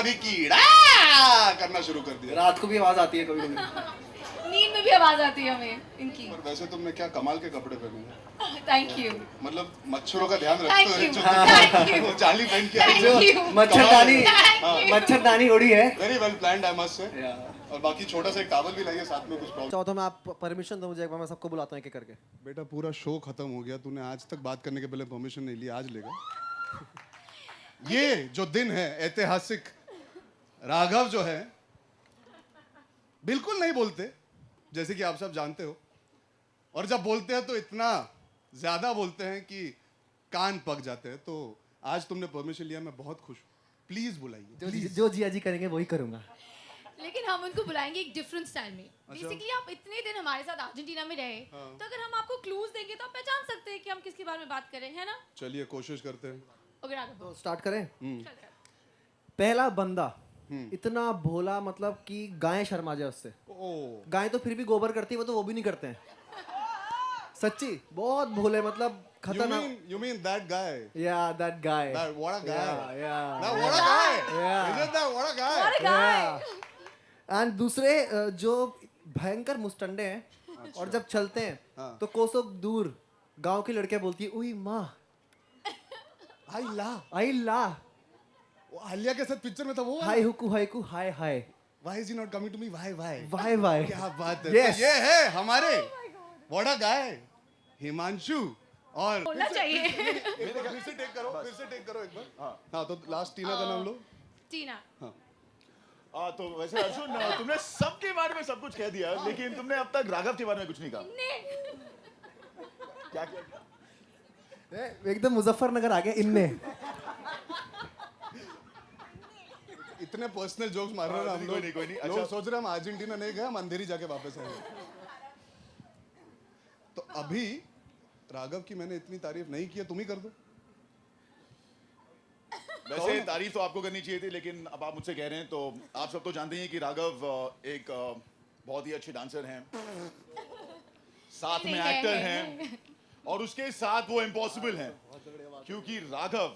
अभी कीड़ा करना शुरू कर दिया। रात को भी आवाज आती है कभी कभी। नींद में भी आवाज आती है हमें इनकी। पर वैसे तुमने क्या कमाल के कपड़े पहने हैं। Thank you. मतलब मच्छरों का ध्यान Thank रखते you. हो Thank you. वो जाली पहन के आई Thank you. मच्छरदानी Thank you. मच्छरदानी उड़ी है। Very well planned I must say. और बाकी छोटा सा एक टॉवल भी लाइए साथ में, कुछ प्रॉब्लम। चाहो तो मैं आप परमिशन दो मुझे, एक बार मैं सबको बुलाता हूँ एक एक करके। बेटा पूरा शो खत्म हो गया, तूने आज तक बात करने के पहले परमिशन नहीं लिया, आज लेगा। ये जो दिन है ऐतिहासिक, राघव जो है बिल्कुल नहीं बोलते, जैसे कि आप सब जानते हो, और जब बोलते हैं तो इतना ज्यादा बोलते हैं कि कान पक जाते हैं। तो आज तुमने परमिशन लिया, मैं बहुत खुश हूँ। प्लीज बुलाइए। जो जिया जी करेंगे वही करूंगा। लेकिन हम उनको बुलाएंगे एक डिफरेंट स्टाइल में। बेसिकली आप इतने दिन हमारे साथ अर्जेंटीना में रहे, तो अगर हम आपको क्लूज देंगे तो आप पहचान सकते हैं कि हम किसके बारे में बात कर रहे हैं, है ना? चलिए कोशिश करते हैं। ओके राघव, तो स्टार्ट करें। चल। पहला बंदा इतना भोला, मतलब कि गायें शर्मा जाए उससे। गायें तो फिर भी गोबर करती है, वो तो वो भी नहीं करते हैं। सच्ची बहुत भोले, मतलब खतरनाक। You mean that guy? Yeah, that guy. What a guy. Yeah. That what a guy. Yeah. Isn't that what a guy? What a guy. And दूसरे जो भयंकर मुस्टंडे हैं और जब चलते हैं तो कोसों दूर गांव की लड़कियां बोलती है उई माँ आई ला। वो आलिया के साथ पिक्चर में था वो। हाय हुकू haiku hi hi. Why is he not coming to me? Why? Why why. क्या बात है। Yes. तो ये है हमारे what a guy हिमांशु। और बोलना चाहिए। फिर से टेक करो एक बार। हाँ तो लास्ट टीना का नाम लो। टीना। तो वैसे अर्जुन तुमने सबके बारे में सब कुछ कह दिया, लेकिन तुमने अब तक राघव के बारे में कुछ नहीं कहा। क्या एकदम मुजफ्फरनगर आ गया इनने। इतने पर्सनल जोक्स मार रहे हैं हम लोग। कोई नहीं। लोग अच्छा सोच रहे हैं हम अर्जेंटीना नहीं गए, हम अंधेरी जाके वापस आए। तो अभी राघव की मैंने इतनी तारीफ नहीं की है, तुम ही कर दो। वैसे तारीफ तो आपको करनी चाहिए थी, लेकिन अब आप मुझसे कह रहे हैं तो आप सब तो जानते हैं कि राघव एक बहुत ही अच्छे डांसर हैं, साथ में नहीं, एक्टर है। हैं, और उसके साथ वो इम्पॉसिबल हैं, क्योंकि राघव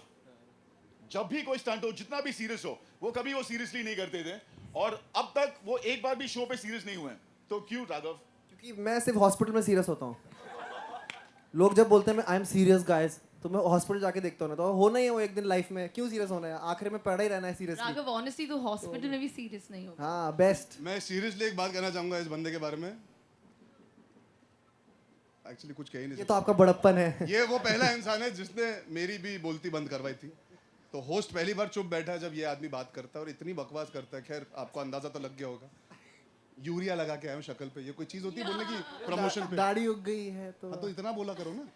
जब भी कोई स्टंट हो, जितना भी सीरियस हो, वो कभी वो सीरियसली नहीं करते थे, और अब तक वो एक बार भी शो पे सीरियस नहीं हुए हैं। तो क्यों राघव? क्योंकि मैं सिर्फ हॉस्पिटल में सीरियस होता हूँ। लोग जब बोलते हैं आई एम सीरियस गाइस, तो मैं हॉस्पिटल जाके देखता हूँ ना, तो होना ही है वो एक दिन लाइफ में। क्यों सीरियस होना है, आखिर में पड़ा ही रहना है सीरियसली। राघव ऑनेस्टली तो हॉस्पिटल में भी सीरियस नहीं होगा। हाँ बेस्ट। मैं सीरियसली एक बात कहना चाहूंगा इस बंदे के बारे में। एक्चुअली कुछ कह ही नहीं ये तो आपका बड़प्पन है। ये वो पहला इंसान है जिसने मेरी भी बोलती बंद करवाई थी। तो होस्ट पहली बार चुप बैठा है जब ये आदमी बात करता है, और इतनी बकवास करता है। खैर आपको अंदाजा तो लग गया होगा, यूरिया लगा के आया हूँ शक्ल पे। ये कोई चीज होती है बोलने की प्रमोशन पे? दाढ़ी उग गई है तो। हाँ तो इतना बोला करो ना।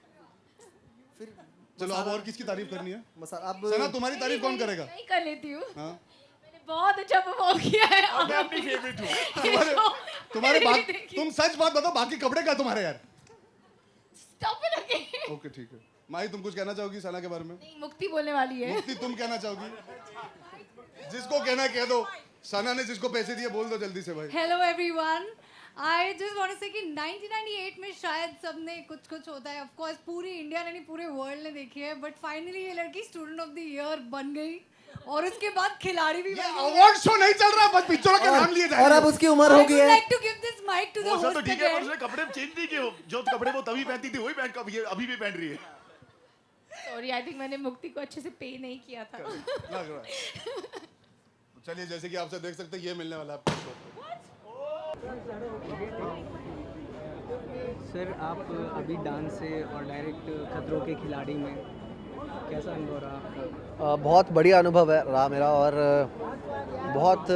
फिर चलो अब और किसकी तारीफ करनी है? मसाला अब सना तुम्हारी तारीफ कौन करेगा? मैं ही कर लेती हूँ। हाँ मैंने बहुत अच्छा परफॉर्म किया है। मैं अपनी फेवरेट हूँ। तुम्हारे बात, तुम सच बात बताओ, बाकी कपड़े क्या तुम्हारे यार? Stop it again. ओके ठीक है। माही तुम कुछ कहना चाहोगी सना के बारे में? नहीं, मुक्ति बोलने वाली है। मुक्ति तुम कहना चाहोगी? जिसको कहना कह दो। सना ने जिसको पैसे दिए बोल दो जल्दी से भाई। Hello everyone, I just want to say कि 1998 में शायद सबने कुछ कुछ होता है, ऑफ कोर्स पूरी इंडिया ने नहीं पूरे वर्ल्ड ने देखी है, बट फाइनली ये लड़की स्टूडेंट ऑफ द ईयर बन गई, और उसके बाद खिलाड़ी भी ये बन गई। अवार्ड शो नहीं चल रहा, बस पिक्चरों के नाम लिए जा और रहे अब उसकी उम्र हो गई है। Like to give this mic to the वो सब तो होस्ट ठीक है, पर अगेन। उसने कपड़े चेंज नहीं किए। जो कपड़े वो तभी पहनती थी वही पहन ये अभी भी पहन रही है। सॉरी, आई थिंक मैंने मुक्ति को अच्छे से पे नहीं किया था। लग रहा है। चलिए जैसे कि आप सब देख सकते हैं ये मिलने वाला है आपको शो। सर आप अभी डांस से और डायरेक्ट खतरों के खिलाड़ी में कैसा अनुभव रहा आपका? बहुत बढ़िया अनुभव है रहा मेरा, और बहुत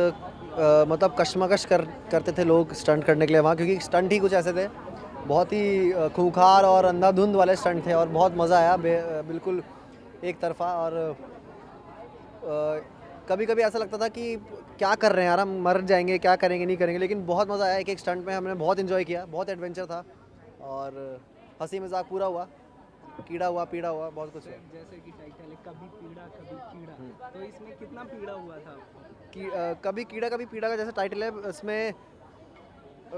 मतलब कशमकश करते थे लोग स्टंट करने के लिए वहाँ, क्योंकि स्टंट ही कुछ ऐसे थे, बहुत ही खूंखार और अंधाधुंध वाले स्टंट थे, और बहुत मज़ा आया बिल्कुल एक तरफा। और कभी कभी ऐसा लगता था कि क्या कर रहे हैं यार, हम मर जाएंगे, क्या करेंगे नहीं करेंगे, लेकिन बहुत मज़ा आया। एक एक स्टंट में हमने बहुत इन्जॉय किया, बहुत एडवेंचर था, और हंसी मजाक पूरा हुआ, कीड़ा हुआ पीड़ा हुआ, बहुत कुछ है। जैसे कि टाइटल है कभी पीड़ा कभी कीड़ा, तो इसमें कितना पीड़ा हुआ था? कि कभी कीड़ा कभी पीड़ा का जैसा टाइटल है, इसमें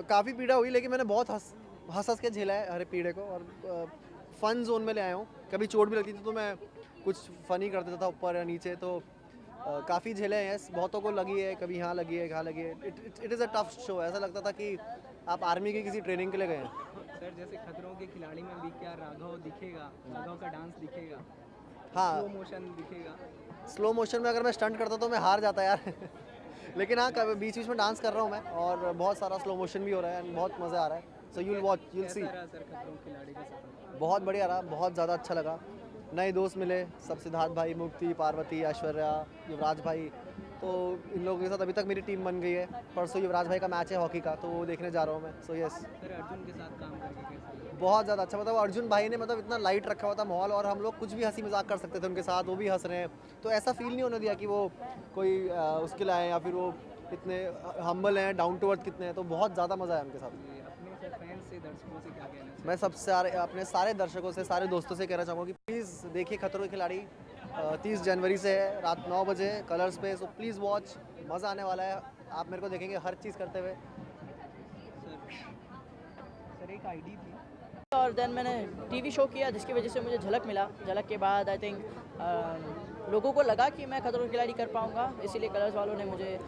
काफ़ी पीड़ा हुई, लेकिन मैंने बहुत हंस के झेला है हर पीड़े को, और फन जोन में ले आया हूँ। कभी चोट भी लगती थी तो मैं कुछ फ़नी कर देता था ऊपर या नीचे, तो काफ़ी झेले हैं, बहुतों को लगी है, कभी यहाँ लगी है, कहाँ लगी है। It is a tough show. ऐसा लगता था कि आप आर्मी की किसी ट्रेनिंग के लिए गए हैं। सर जैसे खतरों के खिलाड़ी में भी क्या राघव दिखेगा, राघव का डांस दिखेगा, हाँ, स्लो मोशन दिखेगा? स्लो मोशन में अगर मैं स्टंट करता तो मैं हार जाता यार। लेकिन हाँ, बीच बीच में डांस कर रहा हूँ मैं, और बहुत सारा स्लो मोशन भी हो रहा है and बहुत मज़ा आ रहा है। So you'll watch, you'll see. कैसा रहा सर खतरों के खिलाड़ी का सफर? बहुत बढ़िया रहा, बहुत ज़्यादा अच्छा लगा। नए दोस्त मिले, सब सिद्धार्थ भाई, मुक्ति, पार्वती, ऐश्वर्या, युवराज भाई। तो इन लोगों के साथ अभी तक मेरी टीम बन गई है। परसों युवराज भाई का मैच है हॉकी का, तो वो देखने जा रहा हूँ मैं। सो यस, सर अर्जुन के साथ काम करके कैसा लगा? बहुत ज़्यादा अच्छा। मतलब अर्जुन भाई ने मतलब इतना लाइट रखा हुआ था माहौल, और हम लोग कुछ भी हंसी मजाक कर सकते थे उनके साथ, वो भी हंस रहे हैं। तो ऐसा फील नहीं होने दिया कि वो कोई उसके लिए आए या फिर वो इतने हम्बल हैं, डाउन टू अर्थ कितने हैं। तो बहुत ज़्यादा मज़ा आया उनके साथ। ये अपने सर फैंस से, दर्शकों से क्या कहना चाहिए? मैं सबसे अपने सारे दर्शकों से, सारे दोस्तों से कहना चाहूँगा कि प्लीज़ देखिए खतरों के खिलाड़ी। 30 जनवरी से है, रात 9 बजे कलर्स पे। सो प्लीज़ वॉच, मज़ा आने वाला है। आप मेरे को देखेंगे हर चीज़ करते हुए। सर एक आईडी थी, और देन मैंने टीवी शो किया, जिसकी वजह से मुझे झलक मिला। झलक के बाद आई थिंक लोगों को लगा कि मैं खतरों के खिलाड़ी कर पाऊँगा, इसीलिए कलर्स वालों ने मुझे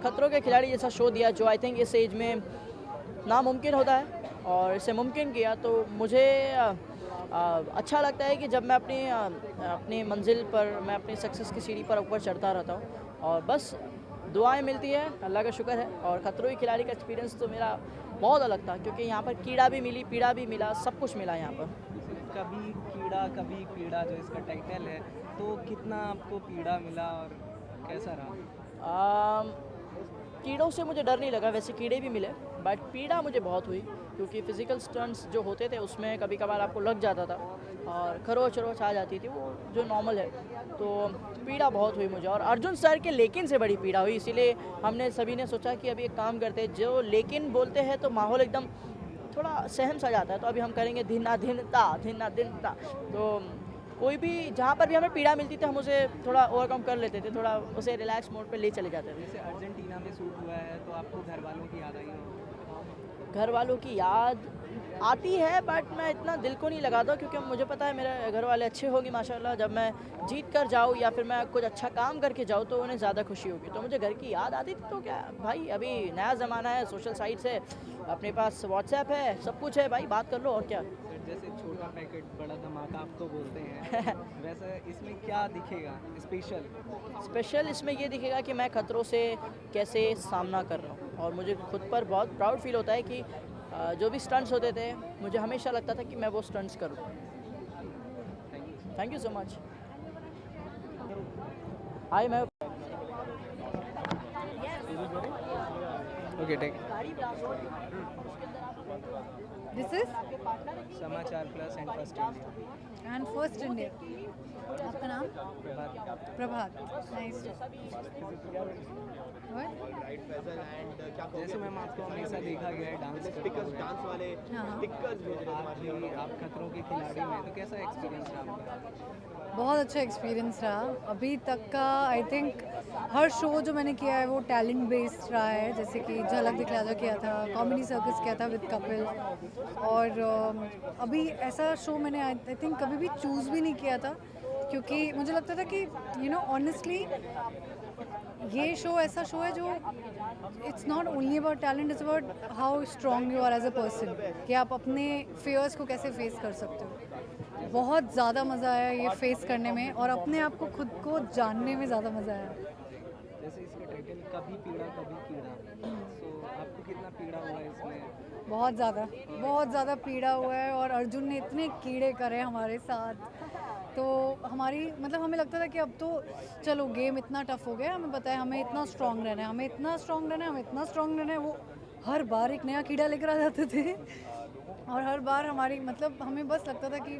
खतरों के खिलाड़ी जैसा शो दिया, जो आई थिंक इस एज में नामुमकिन होता है, और इसे मुमकिन किया। तो मुझे अच्छा लगता है कि जब मैं अपनी मंजिल पर, मैं अपनी सक्सेस की सीढ़ी पर ऊपर चढ़ता रहता हूँ, और बस दुआएं मिलती है, अल्लाह का शुक्र है। और खतरों के खिलाड़ी का एक्सपीरियंस तो मेरा बहुत अलग था, क्योंकि यहाँ पर कीड़ा भी मिली, पीड़ा भी मिला, सब कुछ मिला यहाँ पर। कभी कीड़ा कभी पीड़ा जो इसका टाइटल है, तो कितना आपको पीड़ा मिला और कैसा रहा? कीड़ों से मुझे डर नहीं लगा, वैसे कीड़े भी मिले, बट पीड़ा मुझे बहुत हुई, क्योंकि फिज़िकल स्टंट्स जो होते थे उसमें कभी कभार आपको लग जाता था और खरोच वरोच आ जाती थी, वो जो नॉर्मल है। तो पीड़ा बहुत हुई मुझे, और अर्जुन सर के लेकिन से बड़ी पीड़ा हुई। इसीलिए हमने सभी ने सोचा कि अभी एक काम करते हैं, जो लेकिन बोलते हैं तो माहौल एकदम थोड़ा सहम सा जाता है, तो अभी हम करेंगे धिना धिनता। तो कोई भी जहाँ पर भी हमें पीड़ा मिलती थी, हम उसे थोड़ा ओवरकम कर लेते थे, थोड़ा उसे रिलैक्स मोड पे ले चले जाते थे। जैसे अर्जेंटीना में शूट हुआ है, तो आपको घर वालों की याद आई हो? घर वालों की याद आती है, बट मैं इतना दिल को नहीं लगाता, क्योंकि मुझे पता है मेरे घर वाले अच्छे होंगे माशाल्लाह। जब मैं जीत कर जाऊँ या फिर मैं कुछ अच्छा काम करके जाऊँ, तो उन्हें ज़्यादा खुशी होगी। तो मुझे घर की याद आती थी, तो क्या भाई, अभी नया ज़माना है, सोशल साइट्स है, अपने पास व्हाट्सएप है, सब कुछ है भाई, बात कर लो, और क्या। सर जैसे छोटा पैकेट बड़ा धमाका आप तो बोलते हैं, वैसे इसमें क्या दिखेगा स्पेशल इसमें ये दिखेगा कि मैं खतरों से कैसे सामना कर रहा हूँ, और मुझे खुद पर बहुत प्राउड फील होता है कि जो भी स्टंट्स होते थे, मुझे हमेशा लगता था कि मैं वो स्टंट्स करूँ। Thank you so much. Hi, मैं okay take. This is Samachar plus and first India. And first India. आपका नाम? प्रभात। नाइस। जैसे मैम आपको हमेशा देखा गया है डांस डांस वाले आप खतरों के खिलाड़ी में, तो कैसा एक्सपीरियंस रहा आपका? बहुत अच्छा एक्सपीरियंस रहा अभी तक का। आई थिंक हर शो जो मैंने किया है वो टैलेंट बेस्ड रहा है, जैसे कि झलक दिखला जा किया था, कॉमेडी सर्कस किया था विद कपिल, और अभी ऐसा शो मैंने आई थिंक कभी भी चूज़ भी नहीं किया था, क्योंकि मुझे लगता था कि ऑनेस्टली ये शो ऐसा शो है जो it's not only about talent, it's about how strong you are as a person, कि आप अपने फेयर्स को कैसे फेस कर सकते हो। बहुत ज़्यादा मज़ा आया ये फेस करने में, और अपने आप को खुद को जानने में ज़्यादा मज़ा आया। जैसे इसका टाइटल कभी पीड़ा कभी कीड़ा, तो आपको कितना पीड़ा हुआ है इसमें? बहुत ज़्यादा पीड़ा हुआ है, और अर्जुन ने इतने कीड़े करे हमारे साथ, तो हमारी मतलब हमें लगता था कि अब तो चलो गेम इतना टफ हो गया, हमें पता है हमें इतना स्ट्रांग रहना है, हमें इतना स्ट्रांग रहना है, हमें इतना स्ट्रांग रहना है। वो हर बार एक नया कीड़ा लेकर आ जाते थे, और हर बार हमारी मतलब हमें बस लगता था कि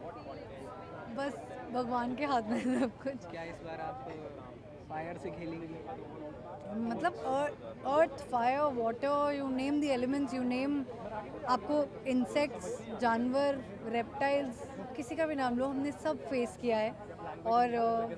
बस भगवान के हाथ में है सब कुछ। क्या इस बार आप फायर से खेलेंगे? मतलब earth, fire, water, you name the elements, you name, आपको इंसेक्ट्स, जानवर, रेप्टाइल्स, किसी का भी नाम लो, हमने सब फेस किया है। और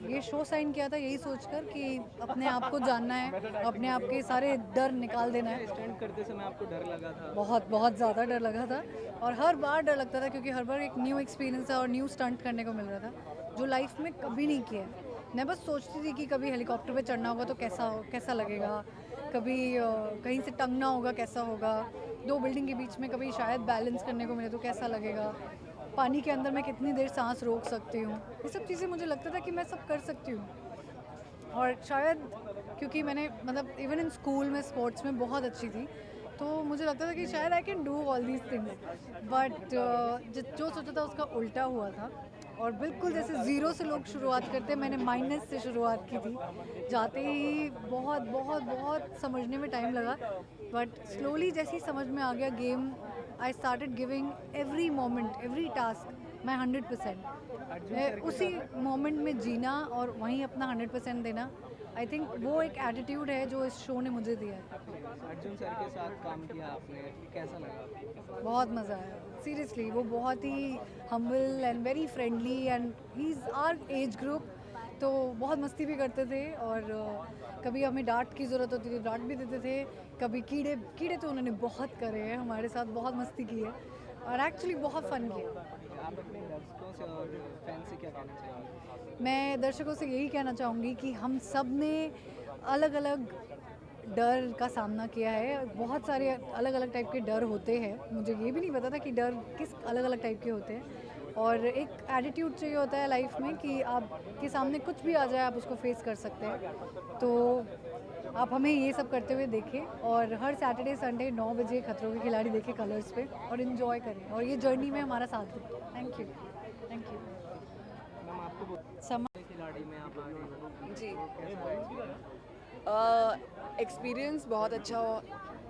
ये शो साइन किया था यही सोचकर कि अपने आप को जानना है, अपने आप के सारे डर निकाल देना है। स्टंट करते समय आपको डर लगा था? बहुत ज़्यादा डर लगा था, और हर बार डर लगता था, क्योंकि हर बार एक न्यू एक्सपीरियंस है और न्यू स्टंट करने को मिल रहा था, जो लाइफ में कभी नहीं किया है। मैं बस सोचती थी कि कभी हेलीकॉप्टर पे चढ़ना होगा तो कैसा लगेगा, कभी कहीं से टंगना होगा कैसा होगा, 2 बिल्डिंग के बीच में कभी शायद बैलेंस करने को मिले तो कैसा लगेगा, पानी के अंदर मैं कितनी देर सांस रोक सकती हूँ। ये सब चीज़ें मुझे लगता था कि मैं सब कर सकती हूँ। और शायद क्योंकि मैंने मतलब इवन इन स्कूल में स्पोर्ट्स में बहुत अच्छी थी, तो मुझे लगता था कि शायद I can do all these things, but जो सोचा था उसका उल्टा हुआ था। और बिल्कुल जैसे ज़ीरो से लोग शुरुआत करते हैं, मैंने माइनस से शुरुआत की थी। जाते ही बहुत बहुत बहुत समझने में टाइम लगा, बट स्लोली जैसे ही समझ में आ गया game, I started giving every moment, every task मैं 100%। उसी मोमेंट में जीना और वहीं अपना 100% देना, आई थिंक वो एक एटीट्यूड है जो इस शो ने मुझे दिया है। अर्जुन सर के साथ काम किया आपने, कैसा लगा? बहुत मज़ा आया सीरियसली। वो बहुत ही humble and very friendly and he is our age group, तो बहुत मस्ती भी करते थे। और कभी हमें डांट की ज़रूरत होती थी डांट भी देते थे, कभी कीड़े तो उन्होंने बहुत करे हैं हमारे साथ, बहुत मस्ती की है और एक्चुअली बहुत फ़न किया। आप अपने दर्शकों से और फैन से क्या कहना चाहेंगे? मैं दर्शकों से यही कहना चाहूँगी कि हम सब ने अलग अलग डर का सामना किया है। बहुत सारे अलग अलग टाइप के डर होते हैं, मुझे ये भी नहीं पता था कि डर किस अलग अलग टाइप के होते हैं। और एक एटीट्यूड चाहिए होता है लाइफ में कि आपके सामने कुछ भी आ जाए आप उसको फेस कर सकते हैं। तो आप हमें ये सब करते हुए देखें और हर सैटरडे संडे 9 बजे खतरों के खिलाड़ी देखें कलर्स पे और इन्जॉय करें और ये जर्नी में हमारा साथ दें। Thank you. मैम आपको खिलाड़ी में आप आ रही हो जी, कैसा एक्सपीरियंस बहुत अच्छा हो,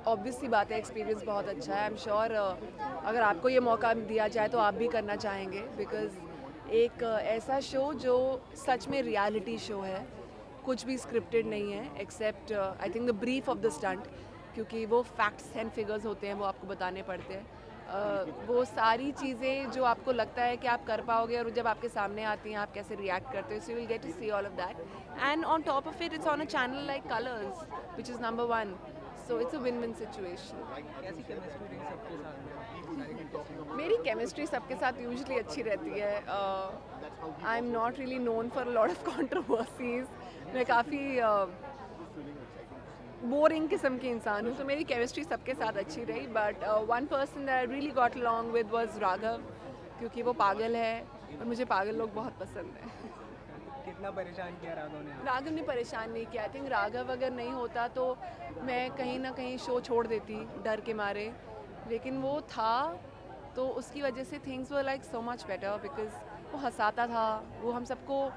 ऑब्वियस सी बात है, एक्सपीरियंस बहुत अच्छा है। आई एम श्योर अगर आपको ये मौका दिया जाए तो आप भी करना चाहेंगे, बिकॉज़ एक ऐसा शो जो सच में रियलिटी शो है, कुछ भी स्क्रिप्टेड नहीं है except I think the brief of the stunt, क्योंकि वो फैक्ट्स एंड फिगर्स होते हैं, वो आपको बताने पड़ते हैं। वो सारी चीज़ें जो आपको लगता है कि आप कर पाओगे और जब आपके सामने आती हैं आप कैसे रिएक्ट करते हो, so you will get to see all of that. And on top of it, it's on a channel like Colors which is number 1, so it's a win win situation. कैसी केमिस्ट्री रही सबके साथ? मेरी chemistry सबके साथ usually अच्छी रहती है। I am not really known for lot of controversies, मैं काफ़ी बोरिंग किस्म की इंसान हूँ, तो मेरी केमिस्ट्री सबके साथ अच्छी रही। But one person that I really got along with was Raghav, क्योंकि वो पागल है और मुझे पागल लोग बहुत पसंद हैं। कितना परेशान किया राघव ने? राघव ने परेशान नहीं किया। आई थिंक राघव अगर नहीं होता तो मैं कहीं ना कहीं शो छोड़ देती डर के मारे, लेकिन वो था तो उसकी वजह से things were like so much better, because वो हंसाता था, वो हम सबको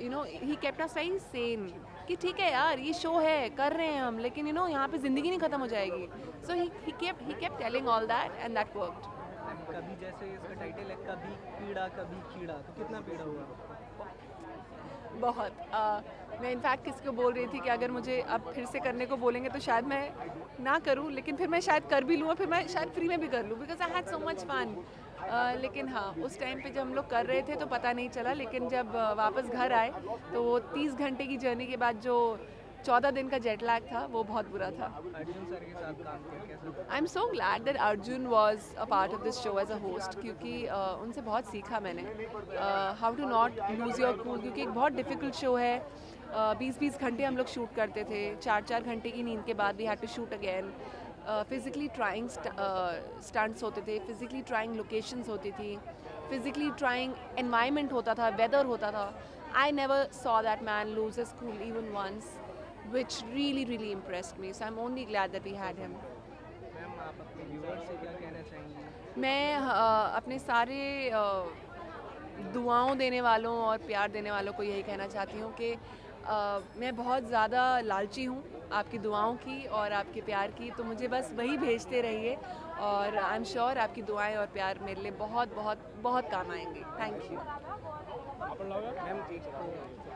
you know he kept us very sane कि ठीक है यार ये शो है कर रहे हैं हम, लेकिन यू नो यहाँ पे ज़िंदगी नहीं ख़त्म हो जाएगी। So he kept telling all that and that worked. कभी जैसे इसका टाइटल है कभी पीड़ा कभी कीड़ा, तो कितना पीड़ा हुआ? बहुत मैं इनफैक्ट किसी को बोल रही थी कि अगर मुझे अब फिर से करने को बोलेंगे तो शायद मैं ना करूं, लेकिन फिर मैं शायद कर भी लूँ और फिर मैं शायद फ्री में भी कर लूँ, because I had so much fun. लेकिन हाँ, उस टाइम पे जब हम लोग कर रहे थे तो पता नहीं चला, लेकिन जब वापस घर आए तो वो 30 घंटे की जर्नी के बाद जो 14 दिन का जेट लैग था वो बहुत बुरा था। अर्जुन सर के साथ काम किया कैसा? I am so glad that Arjun was a part of this show as a host, क्योंकि उनसे बहुत सीखा मैंने how to not lose your cool, क्योंकि एक बहुत डिफ़िकल्ट शो है। 20-20 घंटे हम लोग शूट करते थे, 4-4 घंटे की नींद के बाद we had to shoot again. Physically trying stunts होते थे, फिज़िकली ट्राइंग लोकेशंस होती थी, फिज़िकली ट्राइंग एनवायरनमेंट होता था, वेदर होता था। I never saw that man lose his cool even once, which really impressed me, so I'm only glad that we had him. Ma'am आप अपने व्यूअर्स से क्या कहना चाहेंगी? मैं अपने सारे दुआओं देने वालों और प्यार देने वालों को यही कहना चाहती हूँ कि मैं बहुत ज़्यादा लालची हूँ आपकी दुआओं की और आपके प्यार की, तो मुझे बस वही भेजते रहिए और आई एम श्योर आपकी दुआएं और प्यार मेरे लिए बहुत बहुत बहुत काम आएंगे। Thank you. मैम एक